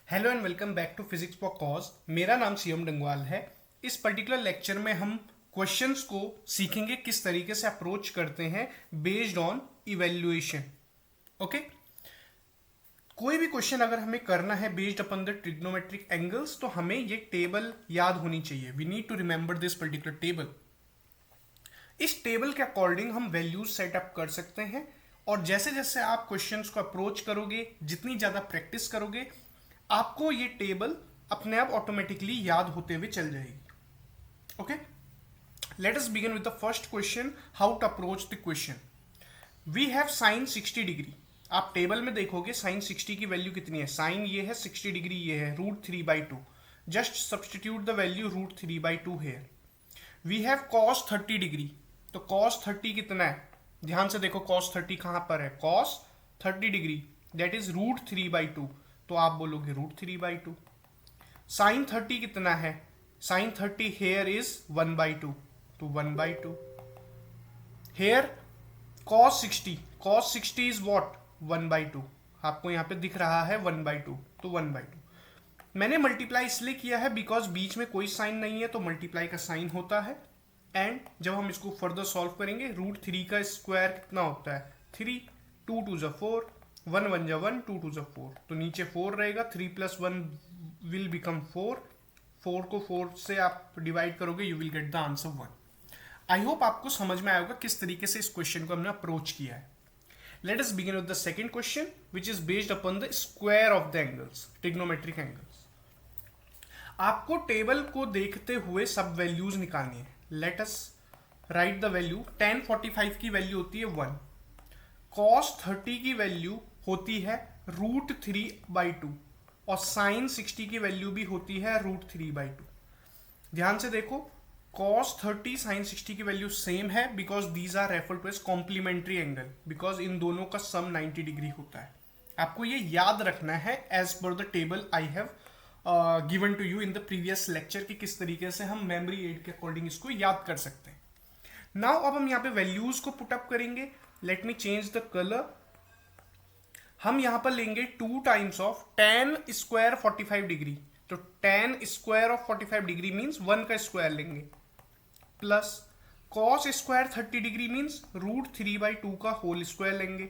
Hello and welcome back to physics for cause. मेरा नाम CM Dangwal है। इस पर्टिकुलर लेक्चर में हम क्वेश्चंस को सीखेंगे किस तरीके से अप्रोच करते हैं बेस्ड ऑन इवेल्युएशन। ओके, कोई भी क्वेश्चन अगर हमें करना है based upon the trigonometric angles तो हमें ये टेबल याद होनी चाहिए। We need to remember this particular table. इस टेबल के अकॉर्डिंग हम वैल्यूज सेटअप कर सकते हैं और जैसे जैसे आप क्वेश्चंस को अप्रोच करोगे, जितनी ज़्यादा प्रैक्टिस करोगे, आपको ये टेबल अपने आप ऑटोमेटिकली याद होते हुए चल जाएगी। Okay, let us begin with the first question, how to approach the question. We have sine 60 degree. आप टेबल में देखोगे साइन 60 की वैल्यू कितनी है। साइन ये है, 60 डिग्री ये है, √3/2। जस्ट सब्सटीट्यूट द वैल्यू √3/2 है। We have cos 30 degree. तो कॉस 30 कितना है, ध्यान से देखो कॉस 30 कहां पर है। कॉस 30 डिग्री दैट इज √3/2, तो आप बोलोगे √3/2। साइन 30 कितना है, साइन 30 हेयर इज 1/2, तो 1/2। Here cos 60, cos 60 is what 1/2। आपको यहां पे दिख रहा है 1/2, तो 1/2। मैंने मल्टीप्लाई इसलिए किया है बिकॉज बीच में कोई साइन नहीं है, तो मल्टीप्लाई का साइन होता है। एंड जब हम इसको फर्दर सॉल्व करेंगे, √3 का स्क्वायर कितना होता है 3, 2 2 ज़ा 4, 1 1 ज़ा 1, 2 2 ज़ा 4, तो नीचे 4 रहेगा। 3 + 1 विल बिकम 4। 4 को 4 से आप डिवाइड करोगे, you will get the answer 1। I hope आपको समझ में आएगा किस तरीके से इस क्वेश्चन को हमने अप्रोच किया है। Late us begin with the second question which is based upon the square of the angles, trigonometric angles. आपको टेबल को देखते हुए सब वैल्यूज निकालनी है। Let us right the value. tan 45 की वैल्यू होती है 1। cos 30 की वैल्यू होती है √3/2 और sin 60 की वैल्यू भी होती है √3/2। ध्यान से देखो, cos 30 sin 60 की वैल्यू सेम है because these are refer to as complementary angle, because इन दोनों का सम 90 डिग्री होता है। आपको ये याद रखना है as per the table I have given to you in the previous lecture कि किस तरीके से हम मेमोरी एड के अकॉर्डिंग इसको याद कर सकते हैं। नाउ अब हम यहाँ पे वैल्यूज को पुटअप करेंगे। Let me change the colour. हम यहाँ पर लेंगे 2 times of tan square 45 degree. तो tan square of 45 degree means 1 का स्क्वायर लेंगे, plus cos square 30 degree means √3/2 का होल स्क्वायर लेंगे,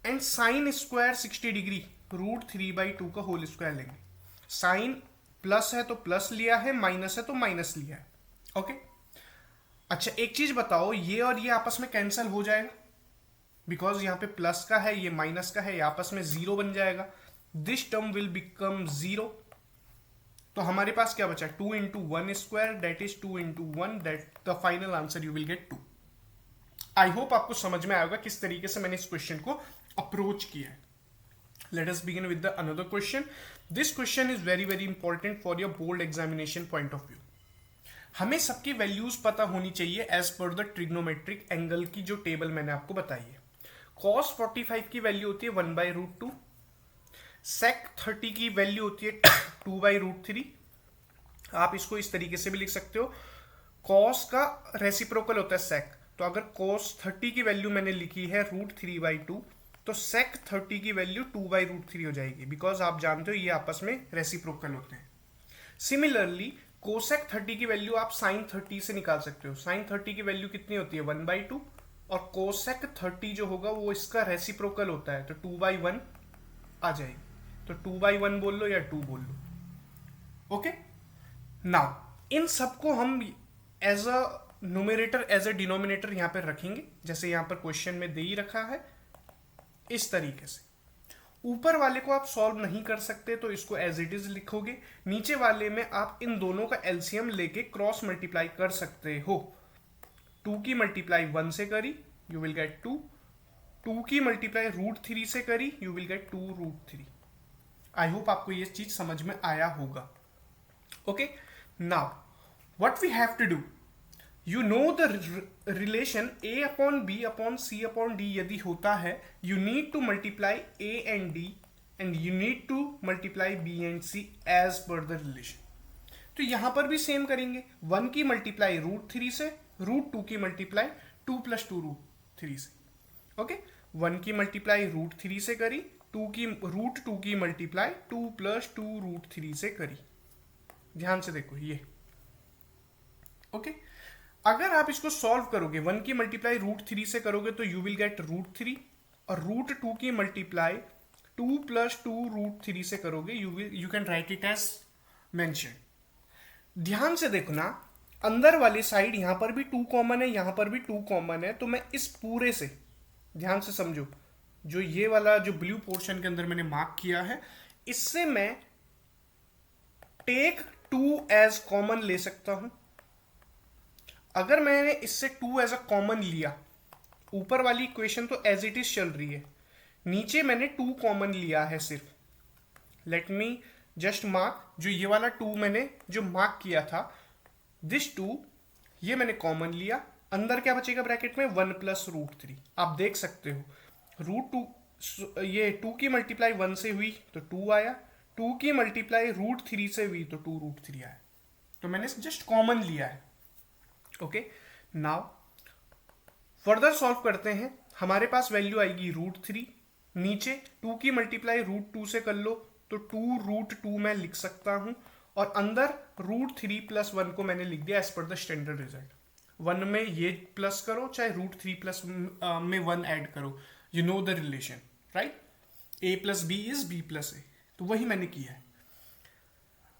एंड sin स्क्वायर 60 डिग्री √3/2 का होल स्क्वायर लेंगे। साइन प्लस है तो प्लस लिया है, माइनस है तो माइनस लिया है। ओके, अच्छा एक चीज बताओ, ये और ये आपस में कैंसिल हो जाएगा बिकॉज यहाँ पे प्लस का है, ये माइनस का है, ये आपस में 0 बन जाएगा। This term will become 0। तो हमारे पास क्या बचा, 2 × 1 square that is 2 × 1, that the final answer you will gate 2। I hope आपको समझ में आएगा किस तरीके से मैंने इस क्वेश्चन को अप्रोच किया है। Let us begin with the another question. This question is very very important for your board examination point of view. हमें सबकी वैल्यूज पता होनी चाहिए as per the trigonometric angle की जो टेबल मैंने आपको बताई है। cos 45 की वैल्यू होती है 1/√2। sec 30 की वैल्यू होती है 2/√3। आप इसको इस तरीके से भी लिख सकते हो, cos का रेसिप्रोकल होता है sec। तो अगर cos 30 की वैल्यू मैंने लिखी है √3/2, तो sec 30 की वैल्यू 2/√3 हो जाएगी बिकॉज आप जानते हो ये आपस में रेसिप्रोकल होते हैं। सिमिलरली cosec 30 की वैल्यू आप sin 30 से निकाल सकते हो। sin 30 की वैल्यू कितनी होती है 1/2, और cosec 30 जो होगा वो इसका रेसिप्रोकल होता है, तो 2/1 आ जाएगी। तो 2/1 बोल लो या 2 बोल लो। ओके, नाउ इन सबको हम as a numerator as a denominator यहाँ पर रखेंगे, जैसे यहाँ पर क्वेश्चन में दे ही रखा है इस तरीके से। ऊपर वाले को आप सॉल्व नहीं कर सकते तो इसको एज इट इज लिखोगे। नीचे वाले में आप इन दोनों का एलसीएम लेके क्रॉस मल्टीप्लाई कर सकते हो। 2 की मल्टीप्लाई 1 से करी यू विल गेट 2, 2 की मल्टीप्लाई √3 से करी you will get 2√3। I hope आपको ये चीज समझ में आया होगा। Okay, now what we have to do, you know the relation A/B/C/D यदि होता है, you need to multiply A and D and you need to multiply B and C as per the relation. तो यहां पर भी same करेंगे। 1 की multiply √3 से, √2 की मल्टीप्लाई 2 + 2 √3 से। ओके, 1 की मल्टीप्लाई √3 से करी, रूट टू की मल्टीप्लाई 2 + 2√3 से करी। ध्यान से देखो ये, ओके। अगर आप इसको सॉल्व करोगे, 1 की मल्टीप्लाई √3 से करोगे तो यू विल गेट √3, और √2 की मल्टीप्लाई 2 + 2√3 से करोगे you can write it as mention. ध्यान से देखना, अंदर वाली साइड यहां पर भी 2 कॉमन है, यहां पर भी 2 कॉमन है, तो मैं इस पूरे से, ध्यान से समझो, जो ये वाला जो ब्लू पोर्शन के अंदर मैंने मार्क किया है, इससे मैं टेक 2 एज कॉमन ले सकता हूं। अगर मैंने इससे 2 एज अ कॉमन लिया, ऊपर वाली इक्वेशन तो एज इट इज चल रही है, नीचे मैंने 2 कॉमन लिया है सिर्फ। लेट मी जस्ट मार्क, जो ये वाला 2 मैंने जो मार्क किया था, दिस 2 ये मैंने कॉमन लिया, अंदर क्या बचेगा ब्रैकेट में 1 + √3। आप देख सकते हो √2, ये 2 की मल्टीप्लाई 1 से हुई तो 2 आया, 2 की मल्टीप्लाई √3 से हुई तो 2√3 आया, तो मैंने जस्ट कॉमन लिया है, ओके। नाउ फर्दर सॉल्व करते हैं। हमारे पास वैल्यू आएगी √3, नीचे 2 की मल्टीप्लाई √2 से कर लो तो 2√2 मैं लिख सकता हूं, और अंदर √3 + 1 को मैंने लिख दिया as per the standard result. 1 में ये प्लस करो, चाहे √3 प्लस में 1 ऐड करो, you know the relation, right? a + b = b + a, तो वही मैंने किया है।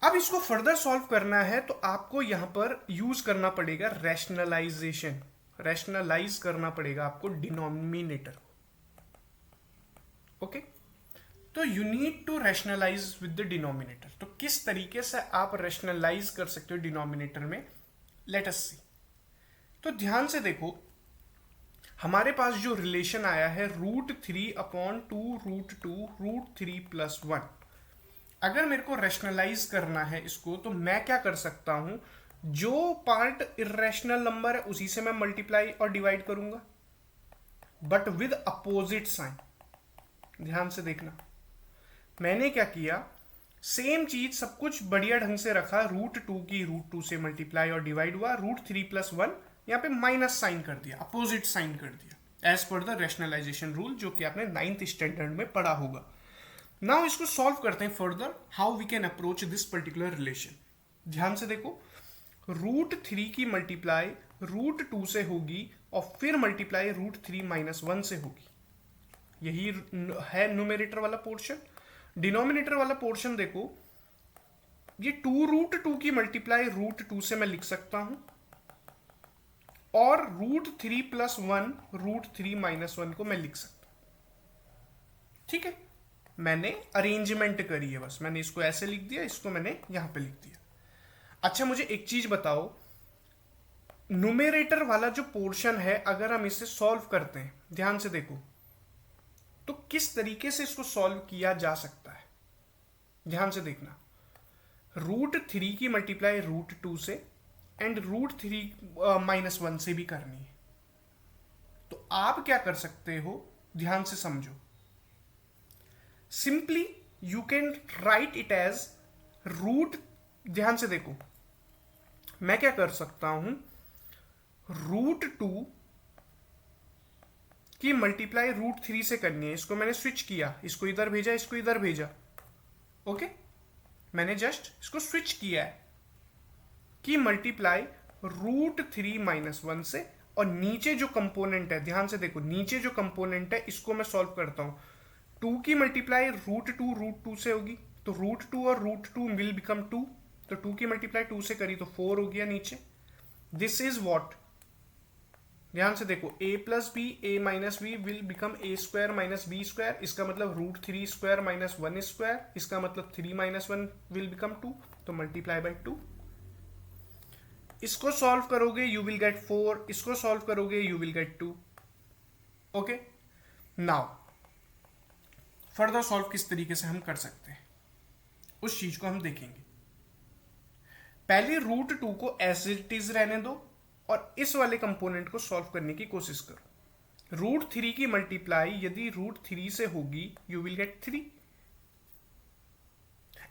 अब इसको फर्दर सॉल्व करना है तो आपको यहां पर यूज करना पड़ेगा रैशनलाइजेशन, रैशनलाइज करना पड़ेगा आपको डिनोमिनेटर को, ओके। तो you need to rationalise with the denominator. तो किस तरीके से आप रैशनलाइज कर सकते हो डिनोमिनेटर में, लेट अस सी। तो ध्यान से देखो, हमारे पास जो रिलेशन आया है √3/2√2√3 + 1, अगर मेरे को रैशनलाइज करना है इसको, तो मैं क्या कर सकता हूं, जो पार्ट इरेशनल नंबर है उसी से मैं मल्टीप्लाई और डिवाइड करूंगा, बट विद अपोजिट साइन। ध्यान से देखना, मैंने क्या किया, सेम चीज सब कुछ बढ़िया ढंग से रखा, √2 की √2 से मल्टीप्लाई और डिवाइड हुआ, √3 + 1 यहां पे माइनस साइन कर दिया, अपोजिट साइन कर दिया, as per the rationalisation rule, जो कि आपने 9th स्टैंडर्ड में पढ़ा होगा। नाउ इसको सॉल्व करते हैं further, how we can approach this particular relation. ध्यान से देखो, √3 की मल्टीप्लाई √2 से होगी और फिर मल्टीप्लाई √3 - 1 से होगी, यही है न्यूमरेटर वाला पोर्शन। डिनोमिनेटर वाला पोर्शन देखो, ये 2√2 की मल्टीप्लाई √2 से मैं लिख सकता हूं, और √3 + 1 √3 - 1 को मैं लिख सकता हूं, ठीक है। मैंने अरेंजमेंट करी है, बस मैंने इसको ऐसे लिख दिया, इसको मैंने यहां पे लिख दिया। अच्छा, मुझे एक चीज बताओ, न्यूमरेटर वाला जो पोर्शन है, अगर हम इसे सॉल्व करते हैं, ध्यान से देखो, तो किस तरीके से इसको सॉल्व किया जा सकता है। ध्यान से देखना, √3 की मल्टीप्लाई √2 से एंड √3 - 1 से भी करनी है, तो आप क्या कर सकते हो, ध्यान से समझो। Simply you can write it as root, ध्यान से देखो, मैं क्या कर सकता हूं, √2 की मल्टीप्लाई √3 से करनी है, इसको मैंने स्विच किया, इसको इधर भेजा, इसको इधर भेजा, ओके। मैंने जस्ट इसको स्विच किया है कि मल्टीप्लाई √3 - 1 से, और नीचे जो कंपोनेंट है, ध्यान से देखो, नीचे जो कंपोनेंट है इसको मैं सॉल्व करता हूं। 2 की मल्टीप्लाई √2 से होगी, तो √2 और √2 विल बिकम 2, तो 2 की मल्टीप्लाई 2 से करी तो 4 हो गया नीचे। दिस इज व्हाट, ध्यान से देखो, a + b a - b will become a² - b², इसका मतलब √3² - 1², इसका मतलब 3 - 1 विल बिकम 2, तो मल्टीप्लाई बाय 2। इसको सॉल्व करोगे यू विल गेट 4, इसको सॉल्व करोगे you will gate 2, okay. Now further solve किस तरीके से हम कर सकते हैं, उस चीज को हम देखेंगे। पहले √2 को एज इट इज रहने दो, और इस वाले कंपोनेंट को सॉल्व करने की कोशिश करो। √3 की मल्टीप्लाई यदि √3 से होगी यू विल गेट 3,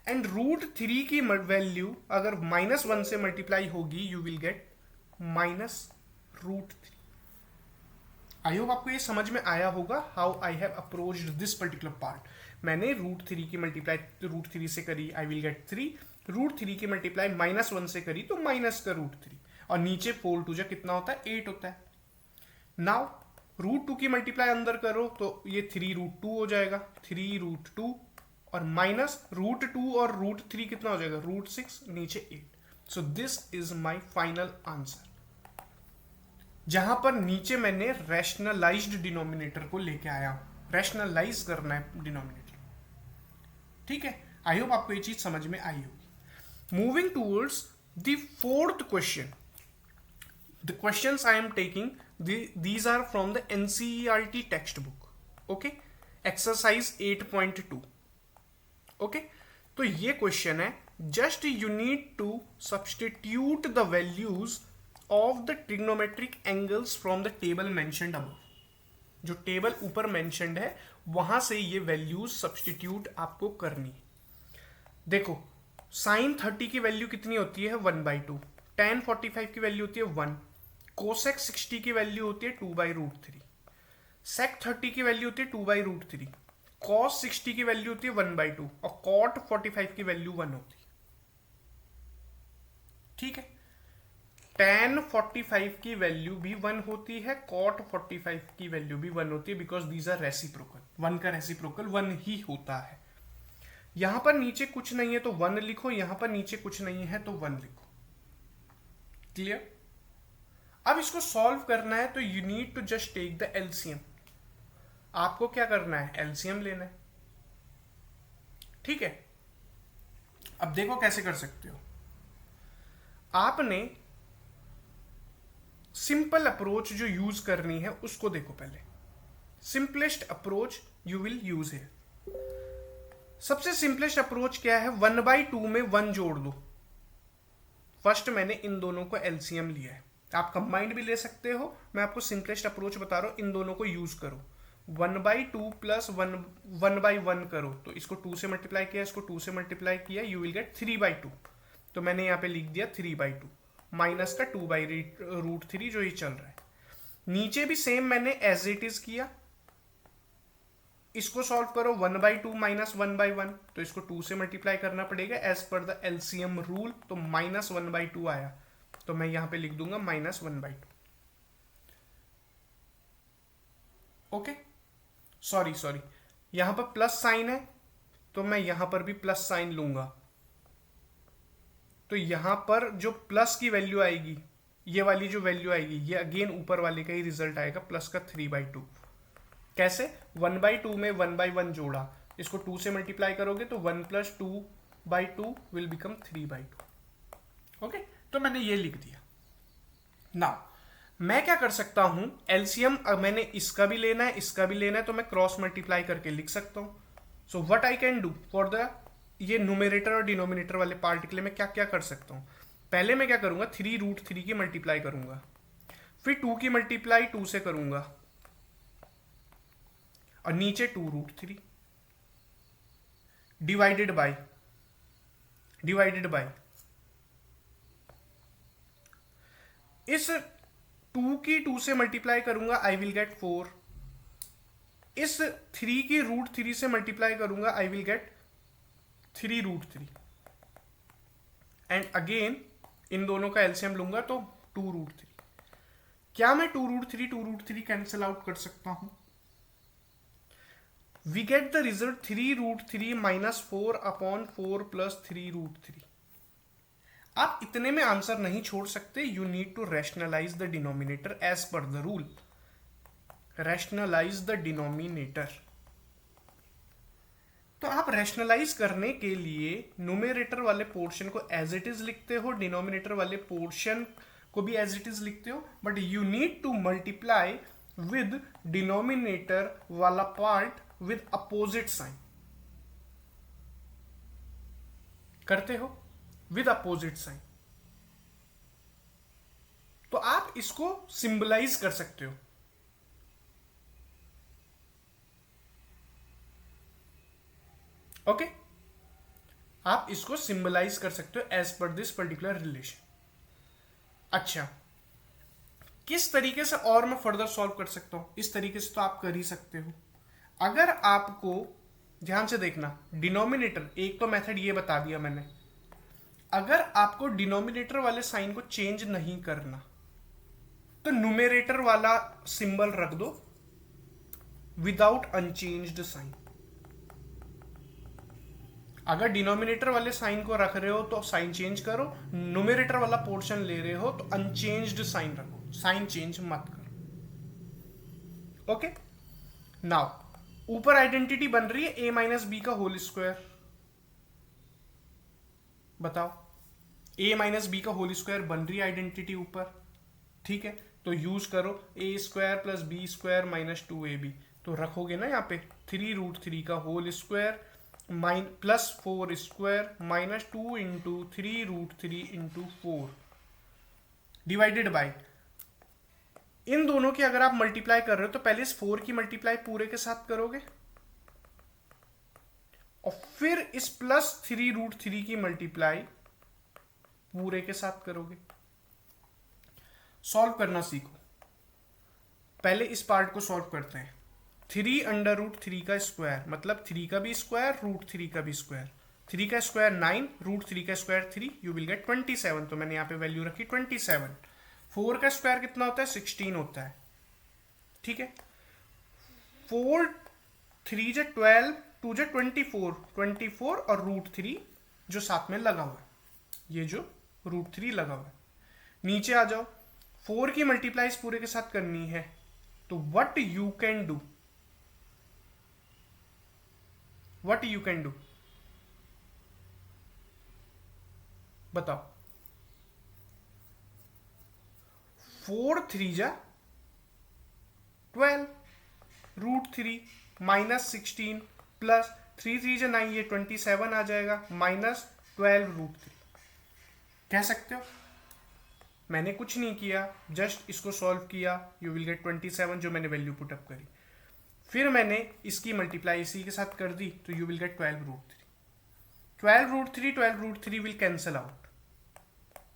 एंड √3 की वैल्यू अगर -1 से मल्टीप्लाई होगी you will gate -√3। I hope आपको ये समझ में आया होगा how I have approached this particular part. मैंने √3 की मल्टीप्लाई √3 से करी, आई विल गेट 3। √3 की मल्टीप्लाई -1 से करी तो माइनस का √3, और नीचे 4 टू जा कितना होता है, 8 होता है। नाउ √2 की मल्टीप्लाई अंदर करो तो ये 3√2 हो जाएगा, 3√2 और माइनस √2 और √3 कितना हो जाएगा, √6, नीचे 8। सो this is my final answer, जहां पर नीचे मैंने रैशनलाइज्ड डिनोमिनेटर को लेके आया हूं। रैशनलाइज करना है डिनोमिनेटर, ठीक है। आई होप आपको ये चीज समझ में आई होगी। Moving towards the fourth question, the questions I am taking these are from the NCERT textbook, okay, exercise 8.2, okay। तो ये क्वेश्चन है, just you need to substitute the values of the trigonometric angles from the table mentioned above. जो table ऊपर mentioned है वहां से ये values substitute आपको करनी है। देखो sin 30 की वैल्यू कितनी होती है, 1/2। tan 45 की वैल्यू होती है 1। कोसेक 60 की वैल्यू होती है 2/√3। सेक 30 की वैल्यू होती है 2/√3। कॉस 60 की वैल्यू होती है 1/2 और कॉट 45 की वैल्यू 1 होती है, ठीक है। tan 45 की वैल्यू भी 1 होती है, कॉट 45 की वैल्यू भी 1 होती है, बिकॉज दीज आर रेसिप्रोकल। 1 का रेसिप्रोकल 1 ही होता है। यहां पर नीचे कुछ नहीं है तो 1 लिखो, यहां पर नीचे कुछ नहीं है तो 1 लिखो, क्लियर। अब इसको सॉल्व करना है तो you need to just take the LCM. आपको क्या करना है, एलसीएम लेना है, ठीक है। अब देखो कैसे कर सकते हो। आपने सिंपल अप्रोच जो यूज करनी है उसको देखो पहले। Simplest approach you will use है। सबसे सिंपलेस्ट अप्रोच क्या है, 1/2 में 1 जोड़ दो। फर्स्ट मैंने इन दोनों को एलसीएम लिया है, आप कंबाइंड भी ले सकते हो, मैं आपको सिंपलेस्ट अप्रोच बता रहा हूं, इन दोनों को यूज करो। 1/2 प्लस 1/1 करो तो इसको 2 से मल्टीप्लाई किया, इसको 2 से मल्टीप्लाई किया, यू विल गेट 3/2। तो मैंने यहाँ पे लिख दिया 3/2 माइनस का 2/√3 जो ये चल रहा है। नीचे भी सेम मैंने एज इट इज किया, इसको सॉल्व करो, 1/2 माइनस 1/1 तो इसको 2 से मल्टीप्लाई करना पड़ेगा as per the LCM rule, तो -1/2 आया, तो मैं यहां पे लिख दूंगा -1/2। ओके, सॉरी यहां पर प्लस साइन है तो मैं यहां पर भी प्लस साइन लूंगा, तो यहां पर जो प्लस की वैल्यू आएगी, ये वाली जो वैल्यू आएगी, ये अगेन ऊपर वाले का ही रिजल्ट आएगा, प्लस का 3/2। कैसे, 1/2 में 1/1 जोड़ा, इसको 2 से मल्टीप्लाई करोगे तो 1 + 2/2 विल बिकम 3/2। ओके, तो मैंने ये लिख दिया। नाउ मैं क्या कर सकता हूं, एलसीएम मैंने इसका भी लेना है, इसका भी लेना है, तो मैं क्रॉस मल्टीप्लाई करके लिख सकता हूं। So what I can do for the ये न्यूमरेटर और डिनोमिनेटर वाले पार्ट के लिए मैं क्या क्या कर सकता हूं। पहले मैं क्या करूंगा, 3√3 की मल्टीप्लाई करूंगा, फिर 2 की मल्टीप्लाई 2 से करूंगा और नीचे 2√3 डिवाइडेड बाय इस 2 की 2 से मल्टीप्लाई करूंगा, आई विल गेट 4। इस 3 की √3 से मल्टीप्लाई करूंगा, I will get 3√3 and again in दोनों का एलसीएम लूंगा तो 2√3। क्या मैं 2√3 कैंसिल आउट कर सकता हूं? We get the result 3√3 -4/4 + 3√3। आप इतने में आंसर नहीं छोड़ सकते, you need to rationalise the denominator as per the rule. Rationalise the denominator, तो आप रैशनलाइज करने के लिए न्यूमरेटर वाले पोर्शन को एज इट इज लिखते हो, डिनोमिनेटर वाले पोर्शन को भी एज इट इज लिखते हो, but you need to multiply with denominator वाला पार्ट विद अपोजिट साइन। करते हो विद अपोजिट साइन, तो आप इसको सिंबलाइज कर सकते हो। ओके, आप इसको सिंबलाइज कर सकते हो as per this particular relation. अच्छा, किस तरीके से और मैं फर्दर सॉल्व कर सकता हूं? इस तरीके से तो आप कर ही सकते हो। अगर आपको ध्यान से देखना, डिनोमिनेटर, एक तो मेथड ये बता दिया मैंने, अगर आपको डिनोमिनेटर वाले साइन को चेंज नहीं करना तो न्यूमेरेटर वाला सिंबल रख दो विदाउट अनचेंज्ड साइन। अगर डिनोमिनेटर वाले साइन को रख रहे हो तो साइन चेंज करो, न्यूमेरेटर वाला पोर्शन ले रहे हो तो अनचेंज्ड साइन रखो, साइन चेंज मत करो। ओके, नाउ ऊपर आइडेंटिटी बन रही है a माइनस बी का होल स्क्वायर। बताओ, a माइनस बी का होल स्क्वायर बन रही है आइडेंटिटी ऊपर, ठीक है, तो यूज करो a square plus B square minus 2ab, तो रखोगे ना यहाँ पे 3√3 का whole square plus 4 square minus 2 into 3√3 into 4 divided by, इन दोनों की अगर आप मल्टीप्लाई कर रहे हो तो पहले इस 4 की मल्टीप्लाई पूरे के साथ करोगे और फिर इस प्लस 3√3 की मल्टीप्लाई पूरे के साथ करोगे। सॉल्व करना सीखो, पहले इस पार्ट को सॉल्व करते हैं। 3√3 का स्क्वायर मतलब 3 का भी स्क्वायर, √3 का भी स्क्वायर, 3 का स्क्वायर 9, √3 का स्क्वायर 3, यू विल गेट 27, तो मैंने यहाँ पे वैल्यू रखी 27। 4 का स्क्वायर कितना होता है? 16 होता है, ठीक है। 4 3 जा 12, 2 जा 24 और √3 जो साथ में लगा हुआ है, ये जो √3 लगा हुआ है। नीचे आ जाओ, 4 की मल्टीप्लाइज पूरे के साथ करनी है, तो what you can do, what you can do, बताओ। 4 3 जा 12, √3 माइनस 16 प्लस 3 3 जा 9, ये 27 आ जाएगा, माइनस 12 √3। कह सकते हो मैंने कुछ नहीं किया, जस्ट इसको सॉल्व किया, यू विल गेट 27 जो मैंने वैल्यू पुट अप करी, फिर मैंने इसकी मल्टीप्लाई इसी के साथ कर दी, तो you will get 12 √3 will cancel out,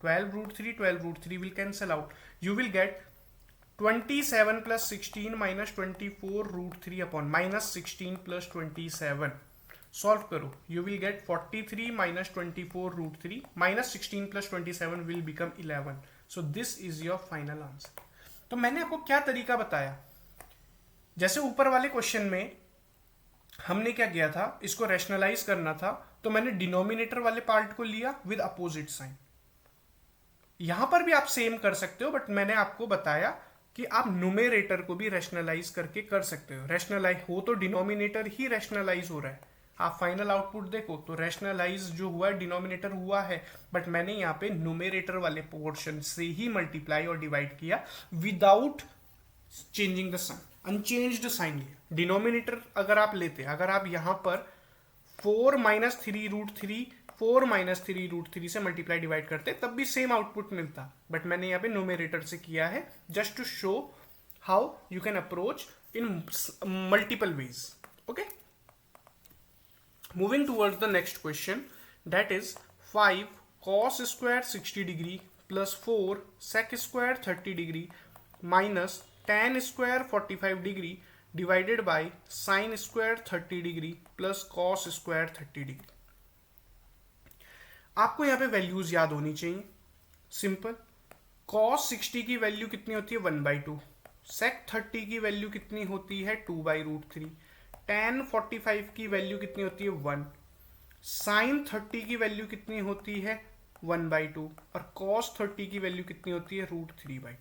12 will cancel out, you will get 27 plus 16 minus 24 √3 upon minus 16 plus 27। Solve करो, you will get 43 minus 24 √3 minus 16 plus 27 will become 11। So this is your final answer. तो मैंने आपको क्या तरीका बताया, जैसे ऊपर वाले क्वेश्चन में हमने क्या किया था, इसको रैशनलाइज करना था, तो मैंने डिनोमिनेटर वाले पार्ट को लिया विद अपोजिट साइन। यहां पर भी आप सेम कर सकते हो, बट मैंने आपको बताया कि आप न्यूमेरेटर को भी रैशनलाइज करके कर सकते हो। रैशनलाइज हो तो डिनोमिनेटर ही रैशनलाइज हो रहा है, आप फाइनल आउटपुट देखो तो रैशनलाइज जो हुआ है डिनोमिनेटर हुआ है, बट मैंने यहाँ पे न्यूमेरेटर वाले पोर्शन से ही मल्टीप्लाई और डिवाइड किया without changing the sign, unchanged sign लिया। डिनोमिनेटर अगर आप लेते, अगर आप यहां पर 4 माइनस 3√3 4 माइनस 3√3 से मल्टीप्लाई डिवाइड करते तब भी सेम आउटपुट मिलता, बट मैंने यहाँ पे न्यूमेरेटर से किया है just to show how you can approach in multiple ways. Okay, moving towards the next question, that is 5 cos square 60 degree plus 4 sec square 30 degree minus tan square 45 degree divided by sin square 30 degree plus cos square 30 degree. आपको यहां पे values याद होनी चाहिए, simple. cos 60 की value कितनी होती है? 1/2। sec 30 की वैल्यू कितनी होती है? 2/√3। tan 45 की वैल्यू कितनी होती है? 1। sin 30 की वैल्यू कितनी होती है? 1/2। और cos 30 की वैल्यू कितनी होती है? √3/2।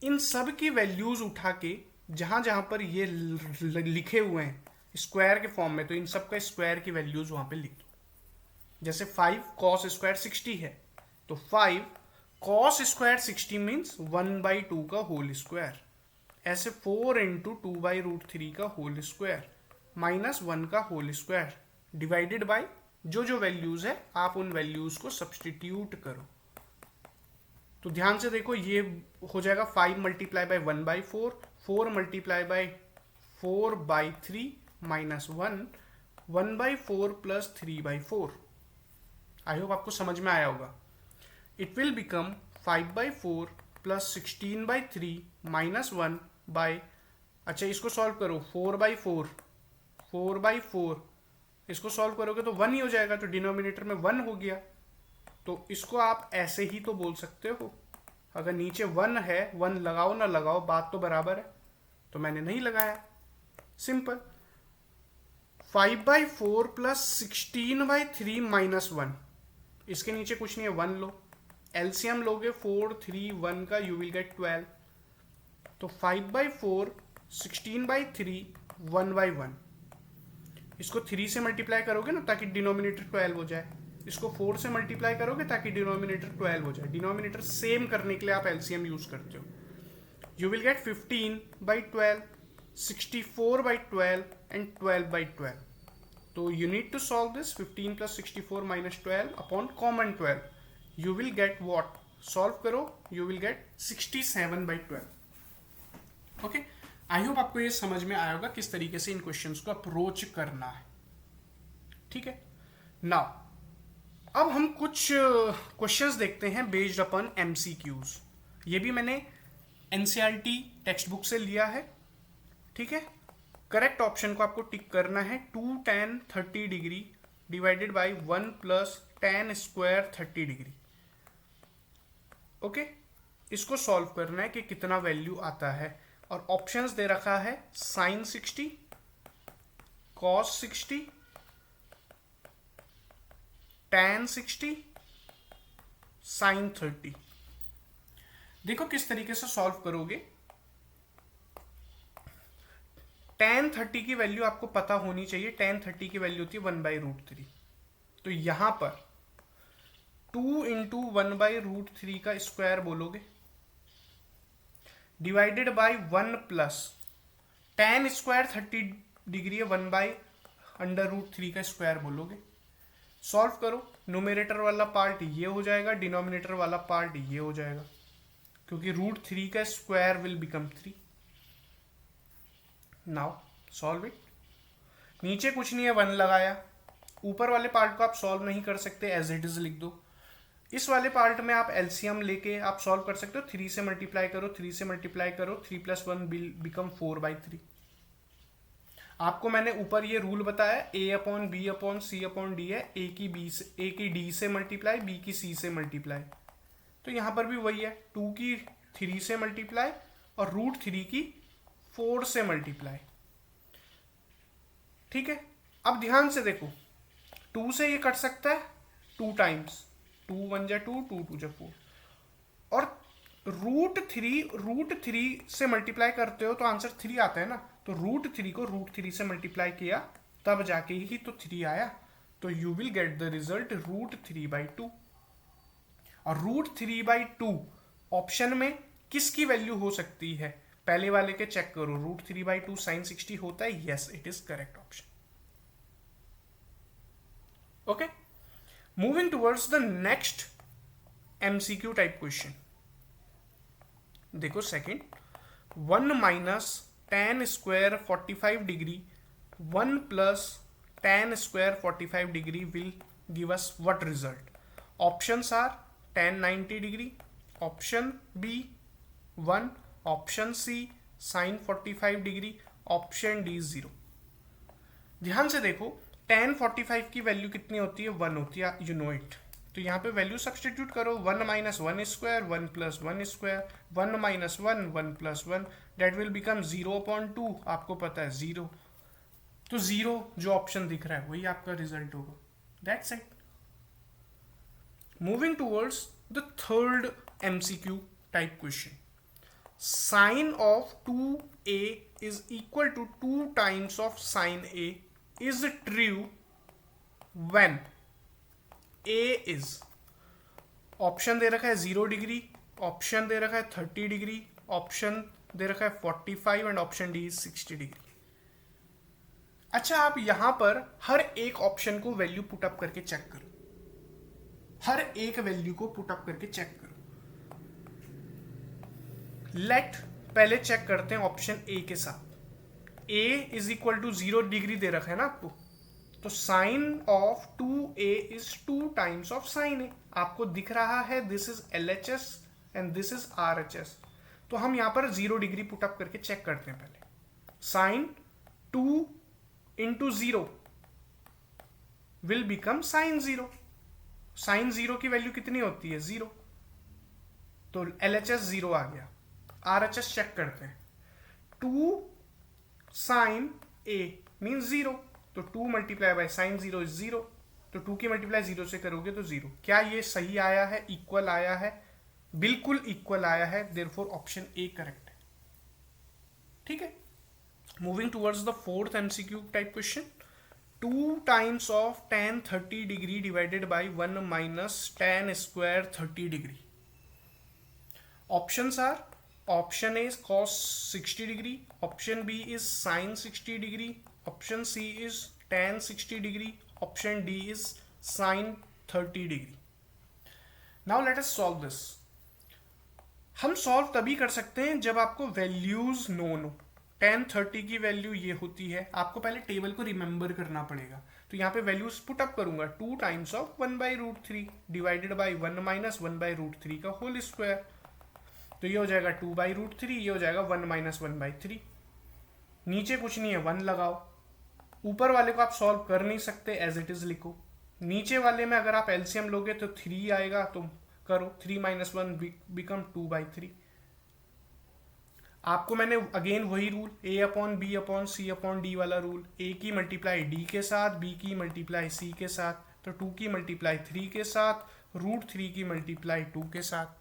इन सब की वैल्यूज उठा के जहां जहां पर ये लिखे हुए हैं स्क्वायर के फॉर्म में, तो इन सब का स्क्वायर की वैल्यूज वहां पे लिख दो। जैसे 5 cos स्क्वायर 60 है, तो 5 cos स्क्वायर 60 मीन्स 1/2 का होल स्क्वायर, ऐसे 4 इंटू 2/√3 का होल स्क्वायर माइनस 1 का होल स्क्वायर डिवाइडेड बाय जो जो वैल्यूज है आप उन वैल्यूज को सब्सटीट्यूट करो। तो ध्यान से देखो, ये हो जाएगा 5 multiply by 1/4, 4 multiply by 4/3 minus 1/4 plus 3/4। I hope आपको समझ में आया होगा। It will become 5/4 plus 16/3 minus 1 by, अच्छा इसको सॉल्व करो, 4/4 इसको सॉल्व करोगे तो 1 ही हो जाएगा, तो डिनोमिनेटर में 1 हो गया। तो इसको आप ऐसे ही तो बोल सकते हो, अगर नीचे 1 है, 1 लगाओ ना लगाओ बात तो बराबर है, तो मैंने नहीं लगाया, सिंपल। 5/4 प्लस 16/3 माइनस 1, इसके नीचे कुछ नहीं है, 1 लो, एलसीएम लोगे 4, 3, 1 का, यू विल गेट 12। तो 5/4, 16/3, 1/1, इसको 3 से मल्टीप्लाई करोगे ना ताकि डिनोमिनेटर 12 हो जाए, इसको 4 से मल्टीप्लाई करोगे ताकि डिनोमिनेटर 12 हो जाए। डिनोमिनेटर सेम करने के लिए आप एलसीएम यूज करते हो। You will get 15/12, 64/12 and 12/12। तो you need to solve this. 15 plus 64 minus 12 upon common 12, you will get what? Solve करो, you will get 67/12। Okay, I hope आपको ये समझ में आया होगा किस तरीके से इन क्वेश्चंस को अप्रोच करना है। ठीक है, नाउ अब हम कुछ क्वेश्चंस देखते हैं बेस्ड अपॉन एमसीक्यूज। ये भी मैंने एनसीईआरटी टेक्स्ट बुक से लिया है। ठीक है, करेक्ट ऑप्शन को आपको टिक करना है। 2 tan 30 degree divided by 1 plus tan square 30 degree. Okay, इसको सॉल्व करना है कि कितना वैल्यू आता है, और ऑप्शंस दे रखा है sin 60, cos 60, tan 60, sin 30। देखो किस तरीके से सॉल्व करोगे। tan 30 की वैल्यू आपको पता होनी चाहिए। tan 30 की वैल्यू होती है 1/√3। तो यहां पर 2 इंटू 1/√3 का स्क्वायर बोलोगे, divided by 1 plus tan square 30 degree है, 1/√3 का स्क्वायर बोलोगे। सॉल्व करो, न्यूमरेटर वाला पार्ट ये हो जाएगा, डिनोमिनेटर वाला पार्ट ये हो जाएगा, क्योंकि √3 का square will become 3। Now solve it. नीचे कुछ नहीं है, 1 लगाया। ऊपर वाले पार्ट को आप सॉल्व नहीं कर सकते, एज इट इज लिख दो। इस वाले पार्ट में आप एलसीएम लेके आप सॉल्व कर सकते हो। 3 से मल्टीप्लाई करो, 3 से मल्टीप्लाई करो, 3 + 1 बिकम 4/3। आपको मैंने ऊपर ये रूल बताया, A/B/C/D है। A की D से मल्टीप्लाई, B की C से मल्टीप्लाई। तो यहां पर भी वही है, 2 की 3 से मल्टीप्लाई और √3 की 4 से मल्टीप्लाई। ठीक है, अब ध्यान से देखो, 2 से ये कट सकता है 2 टाइम्स, 2 1 जा 2, 2 2 जा 4, और √3 से मल्टीप्लाई करते हो तो आंसर 3 आता है ना। तो √3 को √3 से मल्टीप्लाई किया तब जाके ही तो 3 आया। तो you will gate the result √3/2। और √3/2 ऑप्शन में किसकी वैल्यू हो सकती है? पहले वाले के चेक करो, √3/2 sin 60 होता है। Yes, it is correct option. Okay, moving towards the next MCQ type question. देखो second, 1 minus tan square 45 degree 1 plus tan square 45 degree will give us what result? Options are tan 90 degree, option B 1, option C sin 45 degree, option D 0। ध्यान से देखो, tan 45 की value कितनी होती है? 1 होती है, यू नो इट। तो यहाँ पे वैल्यू सब्सटीट्यूट करो, 1 minus 1 square, 1 plus 1 square, 1 minus 1, 1 plus 1, that will become 0/2। आपको पता है 0, तो 0 जो ऑप्शन दिख रहा है वही आपका रिजल्ट होगा। That's it. Moving towards the third MCQ type question. Sine of 2a is equal to 2 times of sine a is true when a is, option दे रखा है 0 डिग्री, ऑप्शन दे रखा है 30 डिग्री, ऑप्शन दे रखा है 45 एंड ऑप्शन डी 60 डिग्री। अच्छा, आप यहां पर हर एक ऑप्शन को वैल्यू पुट अप करके चेक करो, हर एक वैल्यू को पुट अप करके चेक करो। लेट पहले चेक करते हैं ऑप्शन ए के साथ। a is equal to 0 degree दे रखा है ना आपको, तो sine of 2a is 2 times of sine a। आपको दिख रहा है this is LHS and this is RHS। तो हम यहां पर 0 डिग्री पुट अप करके चेक करते हैं। पहले sine 2 into 0 will become sine zero. Sine zero की वैल्यू कितनी होती है? जीरो। तो LHS जीरो आ गया। RHS चेक करते हैं। 2 साइन A मीन्स जीरो, तो 2 multiply by sine zero is zero. तो 2 की मल्टीप्लाई जीरो से करोगे तो जीरो। क्या ये सही आया है? इक्वल आया है? बिल्कुल इक्वल आया है, देयरफॉर ऑप्शन ए करेक्ट है। ठीक है, moving towards the fourth MCQ type question. 2 times of tan 30 degree divided by 1 minus tan square 30 degree. Options are, option A is cos 60 degree, option B is sin 60 degree, option C is tan 60 degree, option D is sin 30 degree. Now let us solve this. हम solve तभी कर सकते हैं जब आपको values known हो। tan 30 की value ये होती है, आपको पहले टेबल को रिमेंबर करना पड़ेगा। तो यहाँ पे वैल्यूज पुट अप करूंगा, 2 times of 1/√3 divided by 1 minus 1/√3 का होल स्क्वायर। तो ये हो जाएगा 2/√3, ये हो जाएगा 1 माइनस 1/3। नीचे कुछ नहीं है, 1 लगाओ। ऊपर वाले को आप सॉल्व कर नहीं सकते, एज इट इज लिखो। नीचे वाले में अगर आप एलसीएम लोगे तो 3 आएगा, तो करो 3 माइनस 1 बिकम 2/3। आपको मैंने अगेन वही रूल, A/B/C/D वाला रूल, A की मल्टीप्लाई D के साथ, B की मल्टीप्लाई C के साथ, तो 2 की मल्टीप्लाई 3 के साथ, √3 की मल्टीप्लाई 2 के साथ।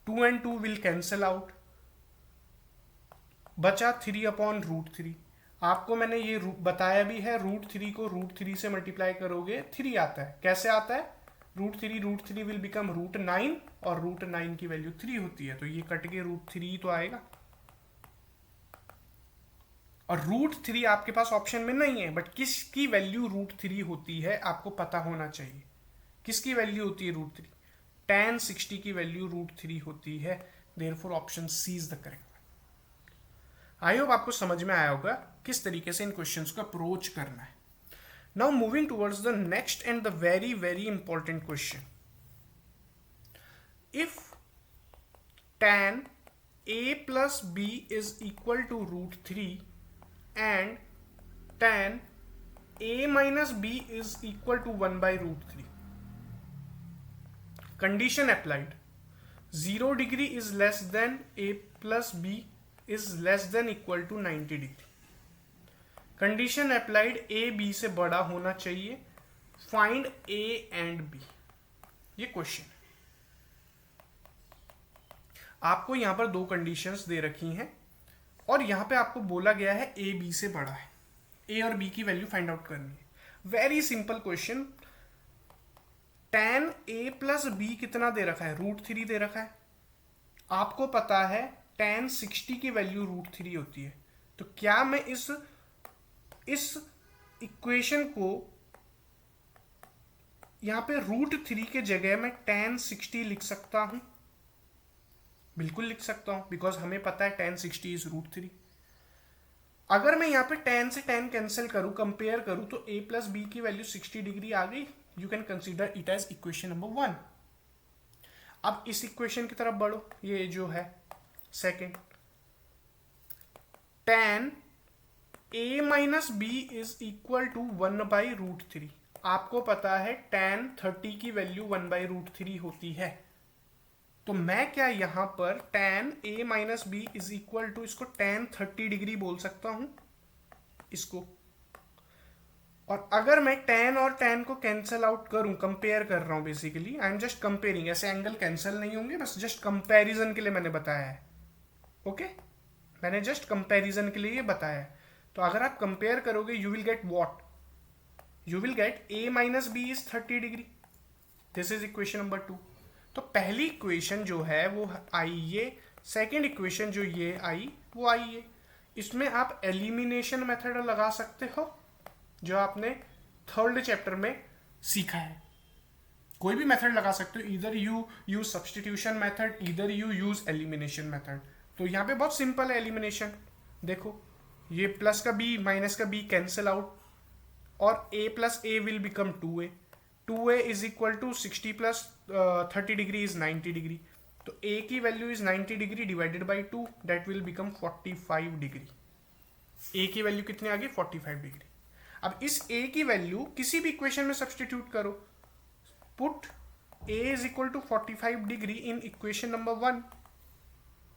2 and 2 will cancel out, बचा 3/√3। आपको मैंने ये बताया भी है, √3 को √3 से मल्टीप्लाई करोगे 3 आता है। कैसे आता है? √3 विल बिकम √9 और √9 की वैल्यू 3 होती है, तो ये कट के √3 तो आएगा। और √3 आपके पास ऑप्शन में नहीं है, बट किसकी वैल्यू √3 होती है आपको पता होना चाहिए। किसकी वैल्यू होती है √3? tan 60 की वैल्यू √3 होती है, therefore option C is the correct. I hope आपको समझ में आया होगा किस तरीके से इन क्वेश्चंस को अप्रोच करना है। Now moving towards the next and the very very important question. If tan A plus B is equal to √3 and tan A minus B is equal to 1/√3, condition applied, 0 degree is less than A plus B is less than equal to 90 degree. Condition applied, A B से बड़ा होना चाहिए, find A and B। ये question है। आपको यहां पर दो कंडीशंस दे रखी हैं और यहां पे आपको बोला गया है A B से बड़ा है, A और B की वैल्यू फाइंड आउट करनी है। Very simple question. tan A plus B कितना दे रखा है? √3 दे रखा है। आपको पता है tan 60 की वैल्यू √3 होती है। तो क्या मैं इस इक्वेशन को यहां पे √3 के जगह में tan 60 लिख सकता हूं? बिल्कुल लिख सकता हूं, बिकॉज हमें पता है tan 60 इज √3। अगर मैं यहां पे tan से tan कैंसिल करूं, कंपेयर करूं, तो A प्लस B की वैल्यू 60 डिग्री आ गई। You can consider it as equation number 1। अब इस इक्वेशन की तरफ बढ़ो, ये जो है second, tan A minus B is equal to 1/√3। आपको पता है tan 30 की वैल्यू 1/√3 होती है। तो मैं क्या यहां पर tan A minus B is equal to, इसको tan 30 डिग्री बोल सकता हूं इसको। और अगर मैं tan और tan को कैंसिल आउट करूं, कंपेयर कर रहा हूं, basically I am just comparing, ऐसे एंगल कैंसिल नहीं होंगे, बस जस्ट कंपैरिजन के लिए मैंने बताया है। ओके, मैंने जस्ट कंपैरिजन के लिए ये बताया है। तो अगर आप कंपेयर करोगे, you will get what? You will gate A minus B is 30 degree. This is equation number 2। तो पहली इक्वेशन जो है वो आई ये, सेकेंड इक्वेशन जो ये आई वो आई ये। इसमें आप एलिमिनेशन मेथड लगा सकते हो, जो आपने थर्ड चैप्टर में सीखा है। कोई भी मेथड लगा सकते हो, इधर यू यूज सब्सटीट्यूशन मेथड, इधर यू यूज एलिमिनेशन मेथड। तो यहाँ पे बहुत सिंपल है एलिमिनेशन। देखो, ये प्लस का B माइनस का B कैंसिल आउट, और A plus A will become 2A। 2A is equal to 60 plus 30 degree is 90 degree. तो A की value is 90 degree divided by 2, that will become 45 degree. A की value कितनी आ गई? 45 degree. अब इस a की वैल्यू किसी भी इक्वेशन में सब्सटीट्यूट करो, put a is equal to 45 degree in equation number 1,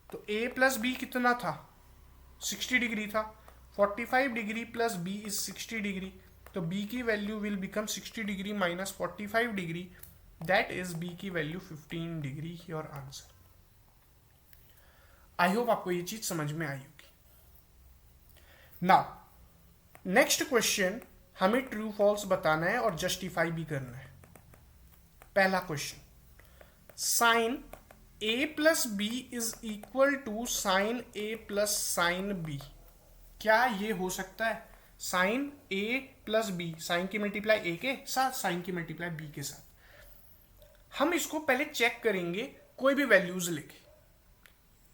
तो a प्लस बी कितना था, 60 डिग्री था, 45 degree plus b is 60 degree, तो b की value will become 60 degree minus 45 degree, that is b की value 15 degree, your answer. I hope आपको ये चीज समझ में आई होगी। नाउ नेक्स्ट क्वेश्चन, हमें ट्रू फॉल्स बताना है और जस्टिफाई भी करना है। पहला question, sine a plus B is equal to sine a plus sine b, क्या ये हो सकता है? Sine a plus B, sine की मल्टीप्लाई a के साथ, साइन की मल्टीप्लाई b के साथ। हम इसको पहले चेक करेंगे कोई भी वैल्यूज लेके।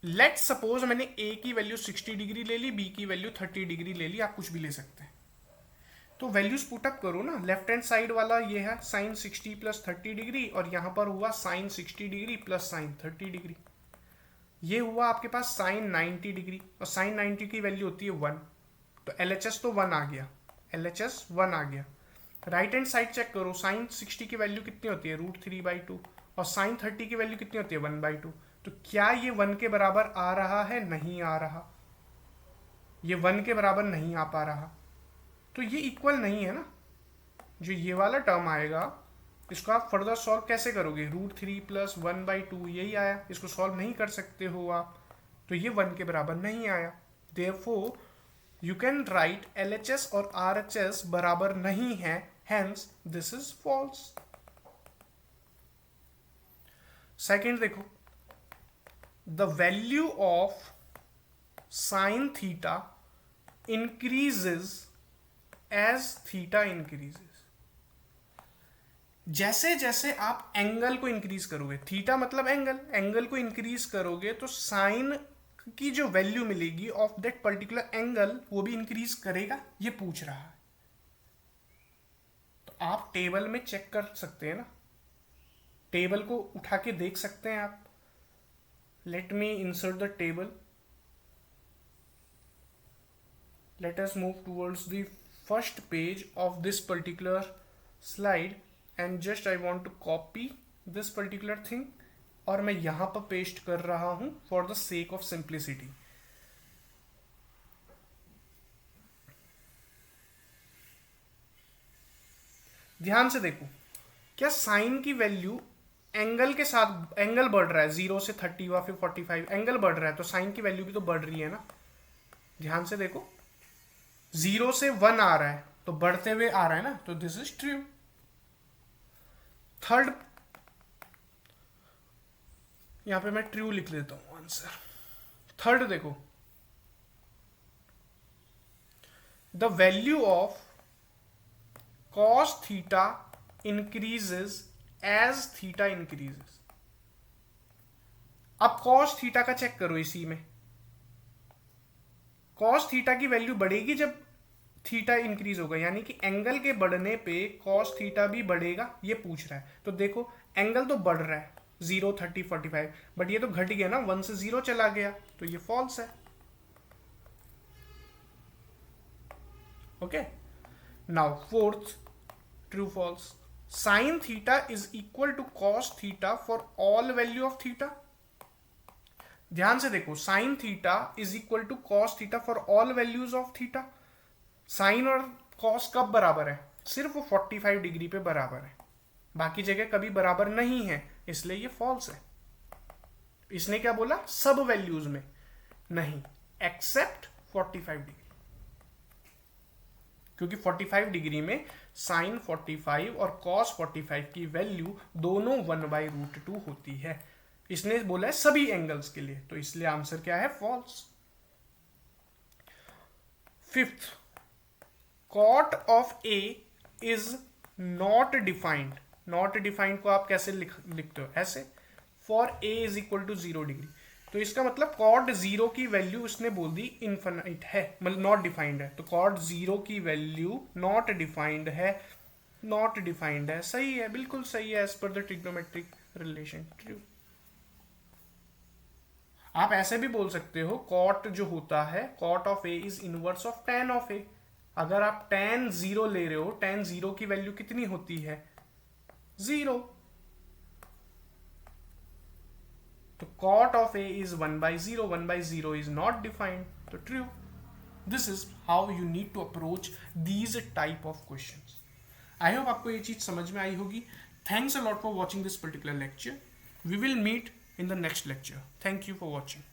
लेट्स सपोज मैंने a की वैल्यू 60 डिग्री ले ली, b की वैल्यू 30 डिग्री ले ली, आप कुछ भी ले सकते हैं। तो वैल्यूज पुटअप करो ना, लेफ्ट हैंड साइड वाला ये है साइन 60 प्लस 30 डिग्री, और यहां पर हुआ sine 60 degree plus sine 30 degree, ये हुआ आपके पास साइन 90 डिग्री, और साइन 90 की वैल्यू होती है 1, तो LHS तो 1 आ गया, LHS 1 आ गया। राइट हैंड साइड चेक करो, साइन 60 की वैल्यू कितनी होती है, √3/2, और साइन 30 की वैल्यू कितनी होती है, 1/2। तो क्या ये 1 के बराबर आ रहा है? नहीं आ रहा, ये 1 के बराबर नहीं आ पा रहा, तो ये इक्वल नहीं है ना। जो ये वाला टर्म आएगा, इसको आप फर्दर सॉल्व कैसे करोगे, √3 प्लस 1/2, यही आया, इसको सॉल्व नहीं कर सकते हो आप, तो ये 1 के बराबर नहीं आया। Therefore you can write LHS और RHS बराबर नहीं है, hence this is false. Second देखो, the value of sine theta increases as theta increases. जैसे जैसे आप एंगल को इंक्रीज करोगे, थीटा मतलब एंगल, एंगल को इंक्रीज करोगे तो साइन की जो वैल्यू मिलेगी ऑफ दैट पर्टिकुलर एंगल वो भी इंक्रीज करेगा, ये पूछ रहा है। तो आप टेबल में चेक कर सकते हैं ना, टेबल को उठा के देख सकते हैं आप। Let me insert the table, let us move towards the first page of this particular slide and just I want to copy this particular thing, और मैं यहां पर पेस्ट कर रहा हूं for the sake of simplicity। ध्यान से देखो, क्या साइन की वैल्यू एंगल के साथ, एंगल बढ़ रहा है 0 से 30 हुआ, फिर 45, एंगल बढ़ रहा है, तो साइन की वैल्यू भी तो बढ़ रही है ना। ध्यान से देखो, 0 से 1 आ रहा है तो बढ़ते हुए आ रहा है ना, तो दिस इज ट्रू। थर्ड, यहां पे मैं ट्रू लिख लेता हूं आंसर। थर्ड देखो, the value of cos theta increases as theta increases. अब कॉस थीटा का चेक करो, इसी में कॉस थीटा की वैल्यू बढ़ेगी जब थीटा इंक्रीज होगा, यानी कि एंगल के बढ़ने पे कॉस थीटा भी बढ़ेगा, ये पूछ रहा है। तो देखो एंगल तो बढ़ रहा है 0, 30, 45, बट ये तो घट गया ना, 1 से 0 चला गया, तो ये फॉल्स है। Okay, now fourth, true false, sine theta is equal to cos theta for all value of theta. ध्यान से देखो, sine theta is equal to cos theta for all values of theta. Sine और cos कब बराबर है? सिर्फ 45 degree पे बराबर है, बाकी जगह कभी बराबर नहीं है, इसलिए ये फॉल्स है। इसने क्या बोला? सब वैल्यूज में नहीं, एक्सेप्ट 45 डिग्री, क्योंकि 45 डिग्री में साइन 45 और कॉस 45 की वैल्यू दोनों 1/√2 होती है। इसने बोला है सभी एंगल्स के लिए, तो इसलिए आंसर क्या है? False. Fifth, cot of A is not defined. Not defined को आप कैसे लिखते हो? ऐसे, for A is equal to 0 degree, तो इसका मतलब कॉट 0 की वैल्यू उसने बोल दी इनफाइनाइट है, मतलब नॉट डिफाइंड है। तो कॉट 0 की वैल्यू नॉट डिफाइंड है, नॉट डिफाइंड है, सही है, बिल्कुल सही है, as per the trigonometric relation, true. आप ऐसे भी बोल सकते हो, कॉट जो होता है, cot of A is inverse of tan of A. अगर आप tan 0 ले रहे हो, tan 0 की वैल्यू कितनी होती है? 0। तो cot of A is 1/0, 1/0 is not defined, तो true. This is how you need to approach these type of questions. I hope आपको ये चीज समझ में आई होगी. Thanks a lot for watching this particular lecture. We will meet in the next lecture. Thank you for watching.